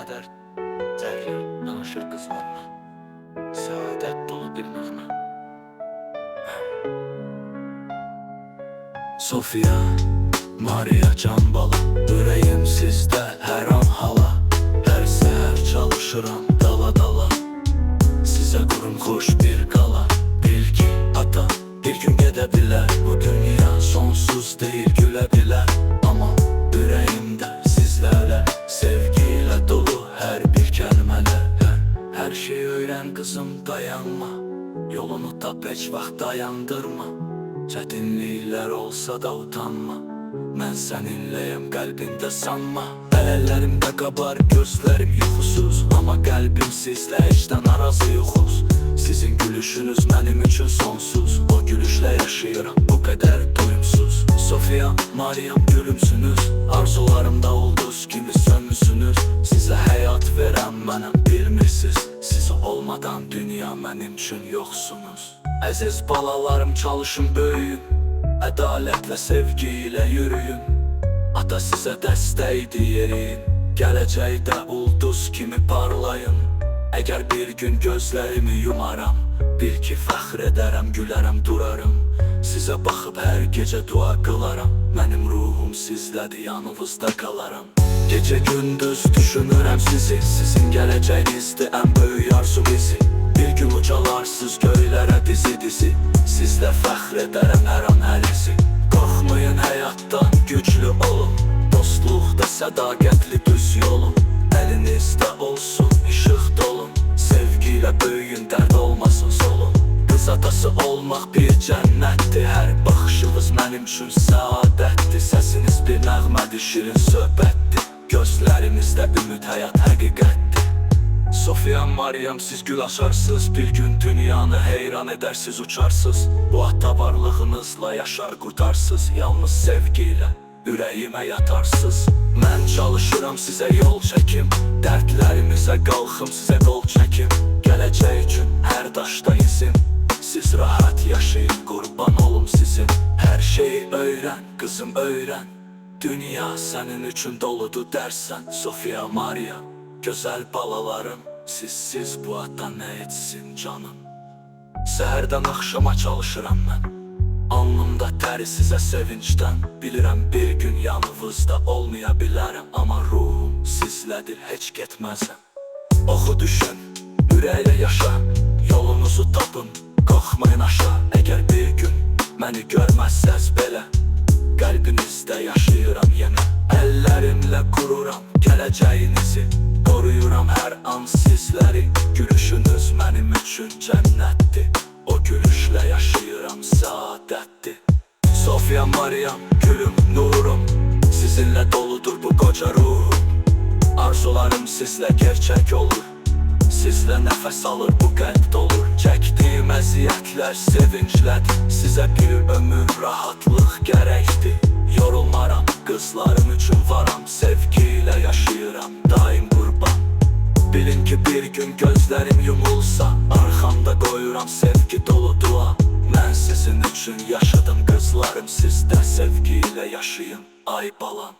qədər cərgər danışır qızlarla. Səadət dolu bir nəğmə. Sofia, Maria can bala, ürəyim sizdə hər an hala. Hər səhər çalışıram dala-dala, sizə qurum xoş bir qala. Bil ki, ata, bir gün gedə bilər, bu dünya sonsuz deyil, gülə bilər. Amma ürəyimdə sizlərlə, sevgi ilə dolu hər bir kəlmələr. Hər şey öyrən qızım, dayanma, yolunu tap, heç vaxt dayandırma. Çətinliklər olsa da utanma, mən səninləyəm, qəlbində sanma. Əllərimdə qabar, gözlərim yuxusuz, amma qəlbim sizlə heçdən narazı yoxuz. Sizin gülüşünüz mənim üçün sonsuz, o gülüşlə yaşayıram, bu qədər doyumsuz. Sofia, Mariam gülümsünüz, arzularımda ulduz kimi sönmüsünüz. Sizə həyat verəm mənəm, bilmirsiniz, siz olmadan dünya mənim üçün yoxsunuz. Əziz balalarım, çalışın, böyüyün, ədalətlə, sevgi ilə yürüyün. Ata sizə dəstəkdir yeriyin, gələcəkdə ulduz kimi parlayın. Əgər bir gün gözlərimi yumaram, bil ki fəxr edərəm, gülərəm, durarım. Sizə baxıb hər gecə dua qılaram, mənim ruhum sizlədir, yanınızda qalaram. Gecə gündüz düşünürəm sizi, sizin gələcəyinizdir ən böyük arzu bizi. Bir gün ucalarsız göylərə dizi-dizi, sizlə fəxr edərəm hər an həlizi. Qorxmayın həyatdan, güclü olun, dostluqda sədaqətli düz yolun. Əlinizdə olsun, işıq dolun, sevgi ilə böyüyün, dərd olmasın solun. Qız atası olmaq bir cənnətdir, hər baxışınız mənim üçün səadətdir. Səsiniz bir nəğmədir, şirin söhbətdir, gözlərinizdə ümid, həyat həqiqətdir. Sofia, Mariam, siz gül açarsız, bir gün dünyanı heyran edərsiz, uçarsız. Bu ata varlığınızla yaşar qurtarsız, yalnız sevgi ilə ürəyimə yatarsız. Mən çalışıram sizə yol çəkim, dərdlərimizə qalxım, sizə qol çəkim. Gələcək üçün hər daşda izim, siz rahat yaşayın, qurban olum sizin. Hər şeyi öyrən, qızım öyrən, dünya sənin üçün doludur dərsən. Sofia, Maria, gözəl balalarım, sizsiz bu ata nə etsin canım. Səhərdən axşama çalışıram mən, alnımda təri sizə sevincdən. Bilirəm bir gün yanınızda olmaya bilərəm, amma ruhum sizlədir, heç getməzəm. Oxu düşün, ürəklə yaşa, yolunuzu tapın, qorxmayın aşağı. Əgər bir gün məni görməzsəz belə, qəlbinizdə yaşayıram yenə. Əllərimlə qururam gələcəyinizi, qoruyuram hər an sizləri. Gülüşünüz mənim üçün cənnətdir, o gülüşlə yaşayıram, səadətdir. Sofia, Mariam, gülüm, nurum, sizinlə doludur bu qoca ruhum. Arzularım sizlə gerçək olur, sizlə nəfəs alır, bu qəlb dolur. Çəkdiyim əziyyətlər sevinclədir, sizə bir ömür rahatlıq gərəkdir. Yorulmaram, qızlarım üçün varam, sevgi ilə yaşayıram, daim qurban. Bilin ki bir gün gözlərim yumulsa, arxamda qoyuram sevgi dolu dua. Mən sizin üçün yaşadım qızlarım, siz də sevgi ilə yaşayın, ay balam.